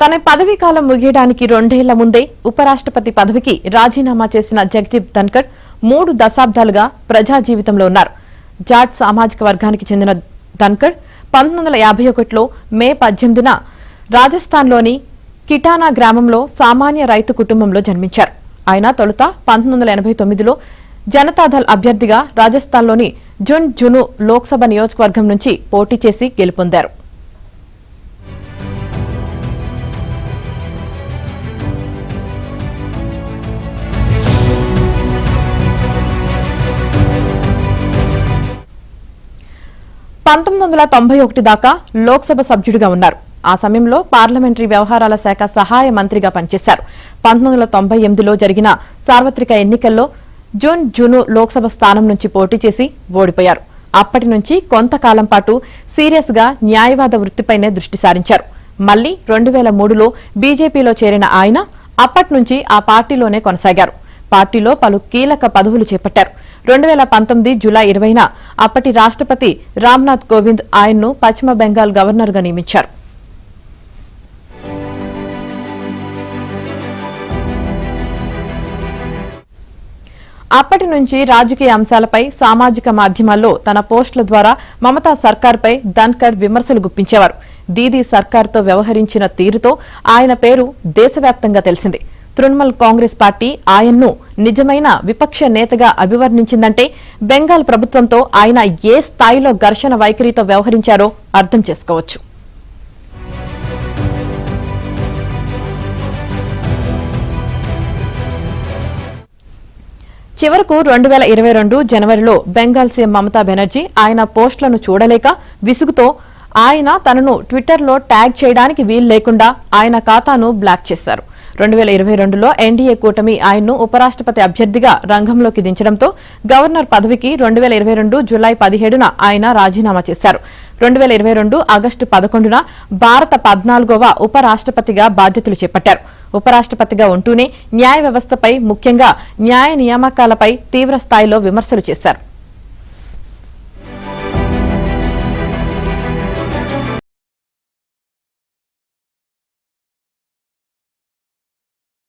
తన పదవీ కాలం ముగియడానికి 2 ఏళ్ల ముందే ఉపరాష్ట్రపతి పదవికి రాజీనామా చేసిన జగదీప్ ధన్కర్ 3 దశాబ్దాలుగా ప్రజా జీవితంలో ఉన్నారు. జాట్ సామాజిక వర్గానికి చెందిన ధన్కర్ 1951లో మే 18న రాజస్థాన్లోని కిటానా గ్రామంలో సామాన్య రైతు కుటుంబంలో జన్మించారు. ఆయన తొలుత 1989లో జనతాదళ్ అభ్యర్థిగా రాజస్థాన్లోని జున్జును లోక్సభ నియోజకవర్గం నుంచి పోటీ చేసి గెలుపొందారు. దాకా లోక్సభ సభ్యుడిగా ఉన్నారు. ఆ సమయంలో పార్లమెంటరీ వ్యవహారాల శాఖ సహాయ మంత్రిగా పనిచేశారు. 1998లో జరిగిన సార్వత్రిక ఎన్నికల్లో జున్జును లోక్సభ స్థానం నుంచి పోటీ చేసి ఓడిపోయారు. అప్పటి నుంచి కొంతకాలం పాటు సీరియస్ గా న్యాయవాద వృత్తిపైనే దృష్టి సారించారు. మళ్లీ 2003లో బీజేపీలో చేరిన ఆయన అప్పటి నుంచి ఆ పార్టీలోనే కొనసాగారు. పార్టీలో పలు కీలక పదవులు చేపట్టారు. 2019 జూలై 20న అప్పటి రాష్ట్రపతి రామ్నాథ్ కోవింద్ ఆయన్ను పశ్చిమ బెంగాల్ గవర్నర్గా నియమించారు. అప్పటి నుంచి రాజకీయ అంశాలపై సామాజిక మాధ్యమాల్లో తన పోస్టుల ద్వారా మమతా సర్కార్పై ధన్కర్ విమర్శలు గుప్పించేవారు. దీదీ సర్కార్తో వ్యవహరించిన తీరుతో ఆయన పేరు దేశవ్యాప్తంగా తెలిసింది. తృణమూల్ కాంగ్రెస్ పార్టీ ఆయన్ను నిజమైన విపక్ష నేతగా అభివర్ణించిందంటే బెంగాల్ ప్రభుత్వంతో ఆయన ఏ స్థాయిలో ఘర్షణ వైఖరితో వ్యవహరించారో అర్థం చేసుకోవచ్చు. చివరకు 2022 జనవరిలో బెంగాల్ సీఎం మమతా బెనర్జీ ఆయన పోస్టులను చూడలేక విసుగుతో ఆయన తనను ట్విట్టర్లో ట్యాగ్ చేయడానికి వీలు లేకుండా ఆయన ఖాతాను బ్లాక్ చేశారు. 2022లో ఎన్డీఏ కూటమి ఆయన్ను ఉపరాష్ట్రపతి అభ్యర్థిగా రంగంలోకి దించడంతో గవర్నర్ పదవికి 2022 జూలై 17న ఆయన రాజీనామా చేశారు. 2022 ఆగస్టు 11న భారత 14వ ఉపరాష్ట్రపతిగా బాధ్యతలు చేపట్టారు. ఉపరాష్ట్రపతిగా ఉంటూనే న్యాయ వ్యవస్థపై, ముఖ్యంగా న్యాయ నియామకాలపై తీవ్ర స్థాయిలో విమర్శలు చేశారు.